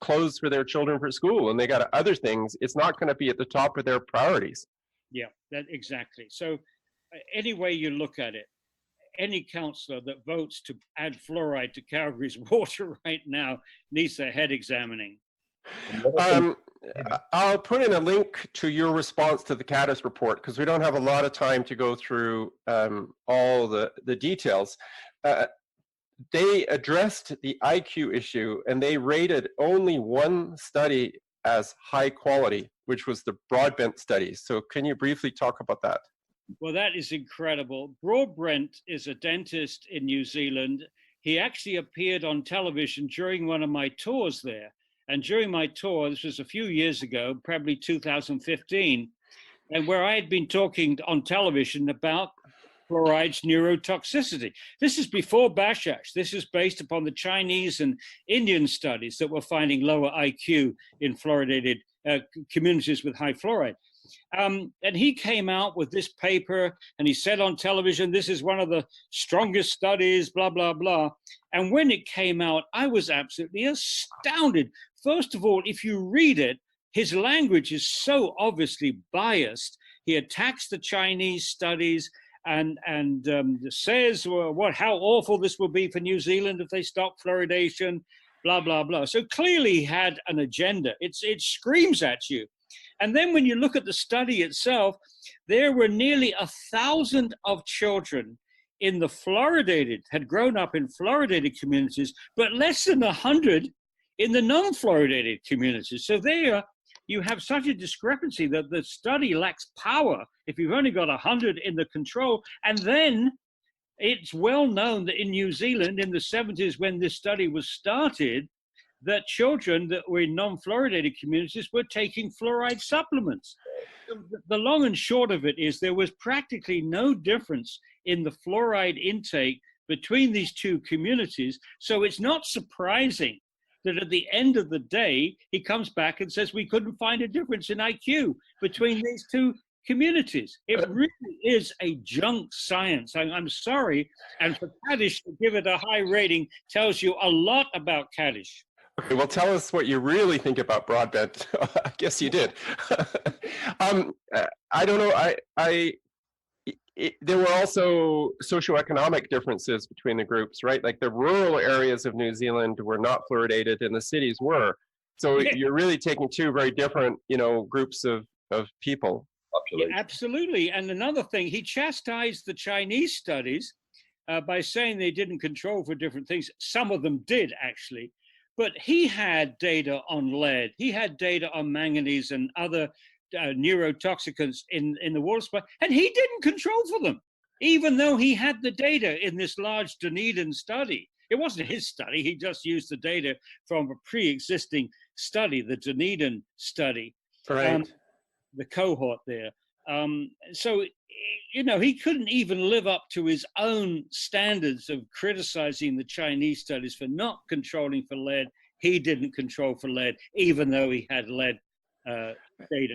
clothes for their children for school and they got other things. It's not going to be at the top of their priorities. Yeah, exactly. So any way you look at it, any councillor that votes to add fluoride to Calgary's water right now needs their head examining. I'll put in a link to your response to the Cadiz report because we don't have a lot of time to go through all the details. They addressed the IQ issue and they rated only one study as high quality, which was the Broadbent study. So can you briefly talk about that? Well, that is incredible. Broadbent is a dentist in New Zealand. He actually appeared on television during one of my tours there. And during my tour, this was a few years ago, probably 2015, and where I had been talking on television about fluoride's neurotoxicity. This is before Bashash. This is based upon the Chinese and Indian studies that were finding lower IQ in fluoridated communities with high fluoride. And he came out with this paper and he said on television, this is one of the strongest studies, blah, blah, blah. And when it came out, I was absolutely astounded. First of all, if you read it, his language is so obviously biased. He attacks the Chinese studies and says how awful this will be for New Zealand if they stop fluoridation, blah, blah, blah. So clearly he had an agenda. It screams at you. And then when you look at the study itself, there were nearly 1,000 of children in the had grown up in fluoridated communities, but less than 100 in the non-fluoridated communities. So there you have such a discrepancy that the study lacks power if you've only got 100 in the control. And then it's well known that in New Zealand in the 70s, when this study was started, that children that were in non-fluoridated communities were taking fluoride supplements. The long and short of it is there was practically no difference in the fluoride intake between these two communities. So it's not surprising that at the end of the day, he comes back and says we couldn't find a difference in IQ between these two communities. It really is a junk science. I'm sorry. And for Kaddish to give it a high rating tells you a lot about Kaddish. Okay, well, tell us what you really think about broadband. I guess you did. I don't know. There were also socioeconomic differences between the groups, right? Like the rural areas of New Zealand were not fluoridated and the cities were. So you're really taking two very different, groups of people. Yeah, absolutely. And another thing, he chastised the Chinese studies by saying they didn't control for different things. Some of them did, actually. But he had data on lead. He had data on manganese and other neurotoxicants in the water supply, and he didn't control for them, even though he had the data in this large Dunedin study. It wasn't his study. He just used the data from a pre-existing study, the Dunedin study, right. The cohort there. So, he couldn't even live up to his own standards of criticizing the Chinese studies for not controlling for lead. He didn't control for lead, even though he had lead data.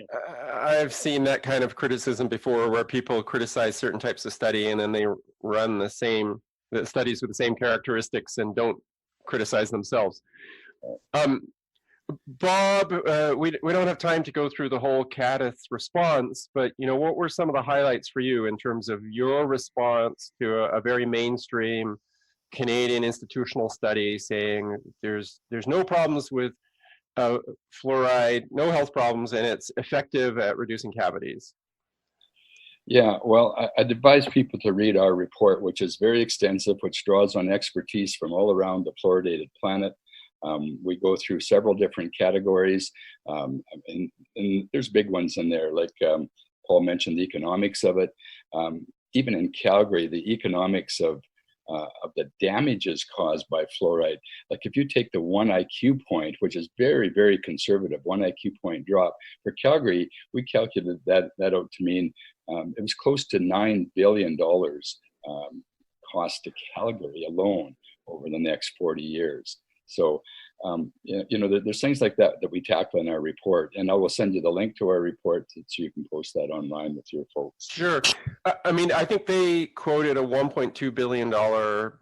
I've seen that kind of criticism before where people criticize certain types of study and then they run the studies with the same characteristics and don't criticize themselves. Bob, we don't have time to go through the whole Caddis response, but what were some of the highlights for you in terms of your response to a very mainstream Canadian institutional study saying there's no problems with fluoride, no health problems, and it's effective at reducing cavities? Yeah, well, I'd advise people to read our report, which is very extensive, which draws on expertise from all around the fluoridated planet. We go through several different categories, and there's big ones in there, like Paul mentioned, the economics of it. Even in Calgary, the economics of the damages caused by fluoride. Like if you take the 1 IQ point, which is very, very conservative, 1 IQ point drop, for Calgary, we calculated that out to mean it was close to $9 billion cost to Calgary alone over the next 40 years. So, there's things like that we tackle in our report, and I will send you the link to our report so you can post that online with your folks. Sure. I think they quoted a $1.2 billion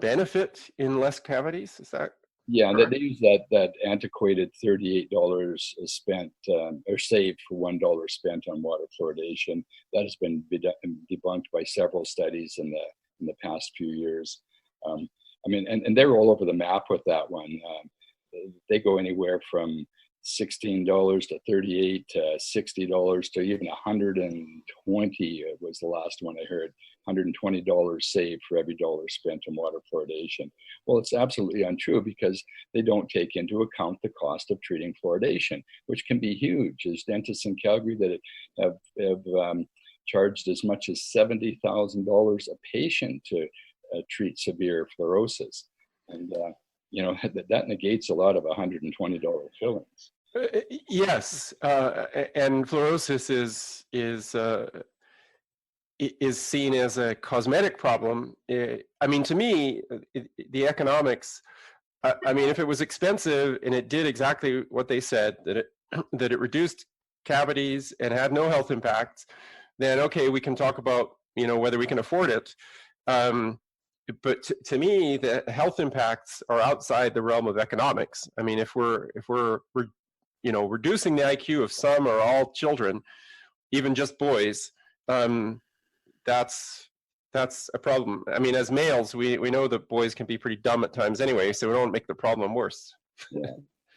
benefit in less cavities. Is that? Yeah, they use that antiquated $38 spent or saved for $1 spent on water fluoridation. That has been debunked by several studies in the past few years. And they're all over the map with that one. They go anywhere from $16 to $38 to $60 to even $120 was the last one I heard. $120 saved for every dollar spent on water fluoridation. Well, it's absolutely untrue because they don't take into account the cost of treating fluoridation, which can be huge. There's dentists in Calgary that have charged as much as $70,000 a patient to treat severe fluorosis. And, that negates a lot of $120 fillings. Yes, and fluorosis is is seen as a cosmetic problem. I mean, to me, the economics, I mean, if it was expensive and it did exactly what they said, that it reduced cavities and had no health impacts, then okay, we can talk about, whether we can afford it. But to me, the health impacts are outside the realm of economics. I mean, if we're reducing the IQ of some or all children, even just boys, that's a problem. I mean, as males, we know that boys can be pretty dumb at times anyway, so we don't make the problem worse. Yeah.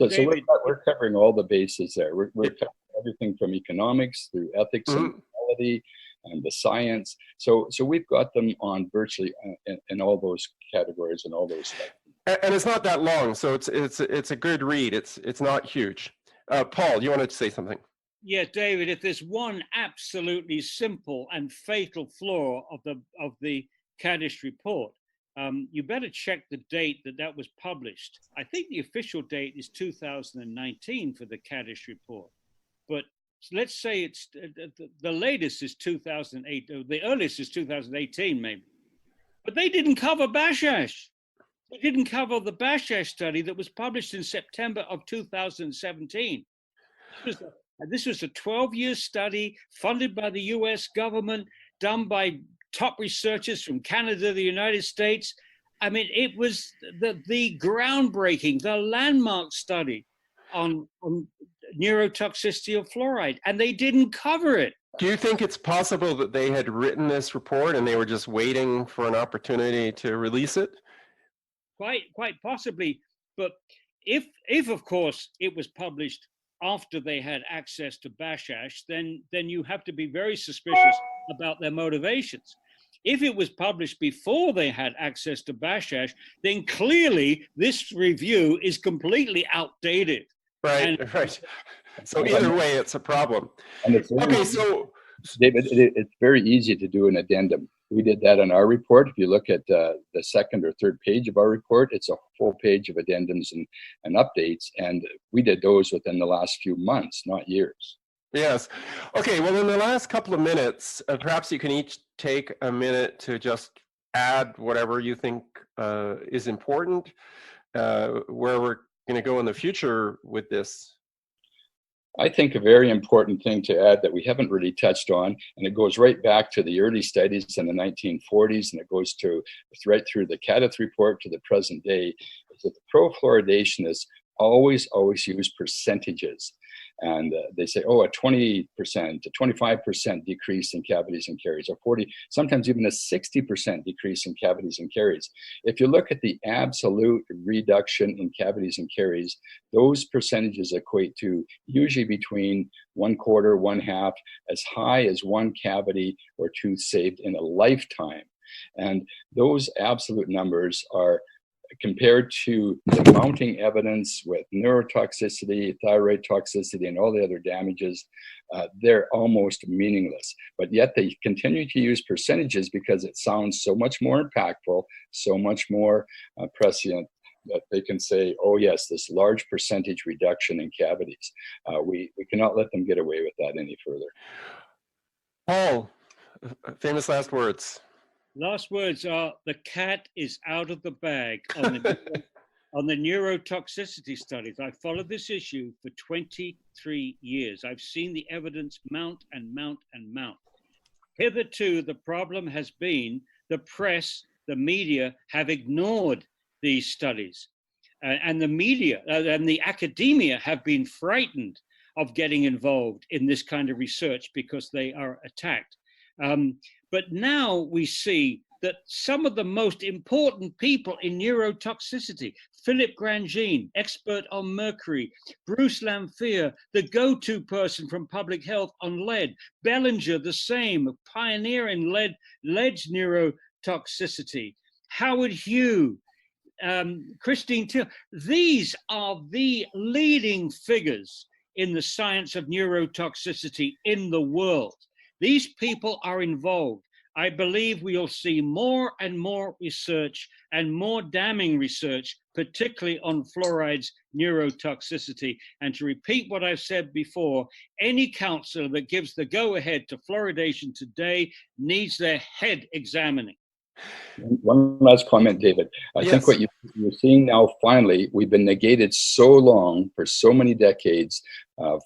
So we're covering all the bases there. We're covering everything from economics through ethics and morality and the science. So we've got them on virtually in all those categories and all those stuff. And it's not that long, so it's a good read. It's not huge. Paul, you wanted to say something? Yeah, David, if there's one absolutely simple and fatal flaw of the Kaddish report, you better check the date that was published. I think the official date is 2019 for the Kaddish report, but let's say it's the latest is 2008, the earliest is 2018 maybe. But they didn't cover Bashash. They didn't cover the Bashash study that was published in September of 2017. This was a 12-year study funded by the US government, done by top researchers from Canada, the United States. I mean, it was the groundbreaking, the landmark study on neurotoxicity of fluoride, and they didn't cover it. Do you think it's possible that they had written this report and they were just waiting for an opportunity to release it? Quite possibly. But if of course, it was published after they had access to Bashash, then you have to be very suspicious about their motivations. If it was published before they had access to Bashash, then clearly this review is completely outdated. Right. So either way, it's a problem. Okay, so David, it's very easy to do an addendum. We did that on our report. If you look at the second or third page of our report, it's a full page of addendums and updates. And we did those within the last few months, not years. Yes. Okay, well, in the last couple of minutes, perhaps you can each take a minute to just add whatever you think is important, where we're going to go in the future with this. I think a very important thing to add that we haven't really touched on, and it goes right back to the early studies in the 1940s, and it goes right through the Cadiz report to the present day, is that the pro-fluoridationists always use percentages. And they say, a 20% to 25% decrease in cavities and caries, or 40, sometimes even a 60% decrease in cavities and caries. If you look at the absolute reduction in cavities and caries, those percentages equate to usually between 1/4, 1/2, as high as one cavity or tooth saved in a lifetime. And those absolute numbers are compared to the mounting evidence with neurotoxicity, thyroid toxicity, and all the other damages, they're almost meaningless. But yet they continue to use percentages because it sounds so much more impactful, so much more prescient, that they can say, oh yes, this large percentage reduction in cavities. We cannot let them get away with that any further. Paul, famous last words. Last words are, the cat is out of the bag on the neurotoxicity studies. I've followed this issue for 23 years. I've seen the evidence mount and mount and mount. Hitherto, the problem has been the press, the media have ignored these studies. And the media and the academia have been frightened of getting involved in this kind of research because they are attacked. But now we see that some of the most important people in neurotoxicity, Philip Grandjean, expert on mercury, Bruce Lanphier, the go-to person from public health on lead, Bellinger, the same, a pioneer in lead's neurotoxicity, Howard Hugh, Christine Till. These are the leading figures in the science of neurotoxicity in the world. These people are involved. I believe we'll see more and more research and more damning research, particularly on fluoride's neurotoxicity. And to repeat what I've said before, any counselor that gives the go-ahead to fluoridation today needs their head examining. One last comment, David. I think what you're seeing now, finally, we've been negated so long, for so many decades,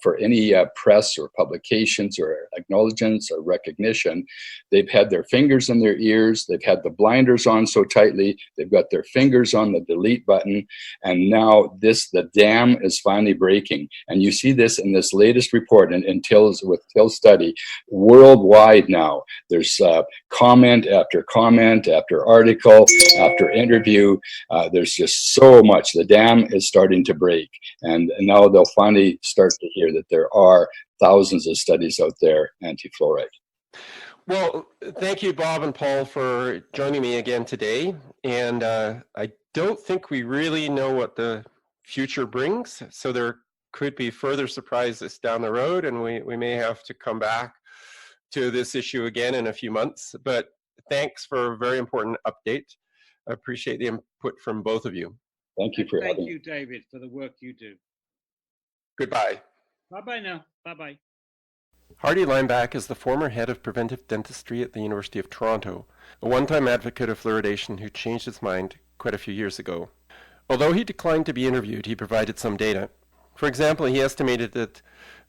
for any press or publications or acknowledgments or recognition. They've had their fingers in their ears. They've had the blinders on so tightly. They've got their fingers on the delete button. And now the dam is finally breaking. And you see this in this latest report with Till's study worldwide now. There's comment after article after interview. There's just so much. The dam is starting to break. And now they'll finally start to hear that there are thousands of studies out there anti-fluoride. Well, thank you, Bob and Paul, for joining me again today. And I don't think we really know what the future brings. So there could be further surprises down the road, and we may have to come back to this issue again in a few months. But thanks for a very important update. I appreciate the input from both of you. Thank you for having me. Thank you, David, for the work you do. Goodbye. Bye-bye now. Bye-bye. Hardy Limeback is the former head of preventive dentistry at the University of Toronto, a one-time advocate of fluoridation who changed his mind quite a few years ago. Although he declined to be interviewed, he provided some data. For example, he estimated that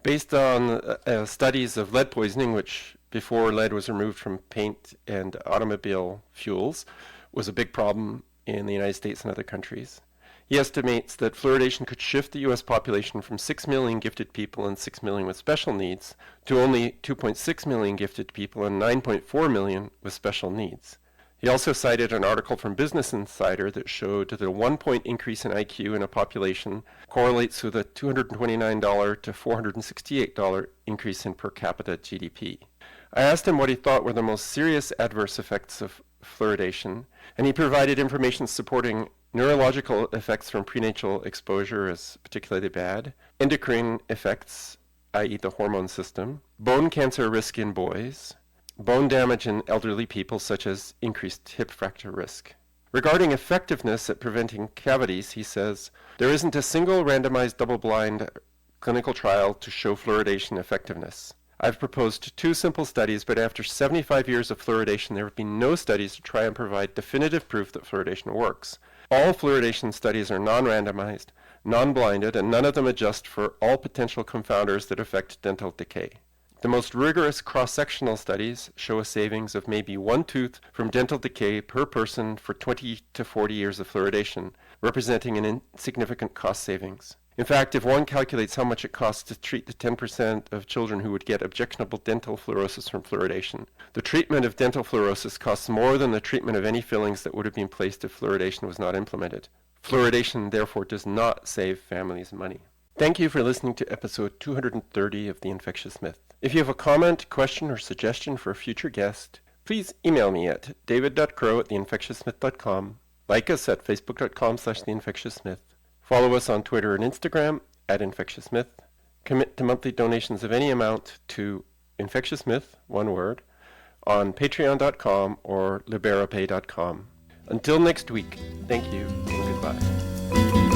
based on studies of lead poisoning, which before lead was removed from paint and automobile fuels, was a big problem in the United States and other countries. He estimates that fluoridation could shift the U.S. population from 6 million gifted people and 6 million with special needs to only 2.6 million gifted people and 9.4 million with special needs. He also cited an article from Business Insider that showed that a 1-point increase in IQ in a population correlates with a $229 to $468 increase in per capita GDP. I asked him what he thought were the most serious adverse effects of fluoridation, and he provided information supporting neurological effects from prenatal exposure as particularly bad, endocrine effects, i.e. the hormone system, bone cancer risk in boys, bone damage in elderly people such as increased hip fracture risk. Regarding effectiveness at preventing cavities, he says, there isn't a single randomized double-blind clinical trial to show fluoridation effectiveness. I've proposed 2 simple studies, but after 75 years of fluoridation, there have been no studies to try and provide definitive proof that fluoridation works. All fluoridation studies are non-randomized, non-blinded, and none of them adjust for all potential confounders that affect dental decay. The most rigorous cross-sectional studies show a savings of maybe 1 tooth from dental decay per person for 20 to 40 years of fluoridation, representing an insignificant cost savings. In fact, if one calculates how much it costs to treat the 10% of children who would get objectionable dental fluorosis from fluoridation, the treatment of dental fluorosis costs more than the treatment of any fillings that would have been placed if fluoridation was not implemented. Fluoridation, therefore, does not save families money. Thank you for listening to episode 230 of The Infectious Myth. If you have a comment, question, or suggestion for a future guest, please email me at david.crow@theinfectiousmyth.com, like us at facebook.com/theinfectiousmyth, follow us on Twitter and Instagram @InfectiousMyth. Commit to monthly donations of any amount to Infectious Myth, one word, on patreon.com or liberapay.com. Until next week, thank you and goodbye.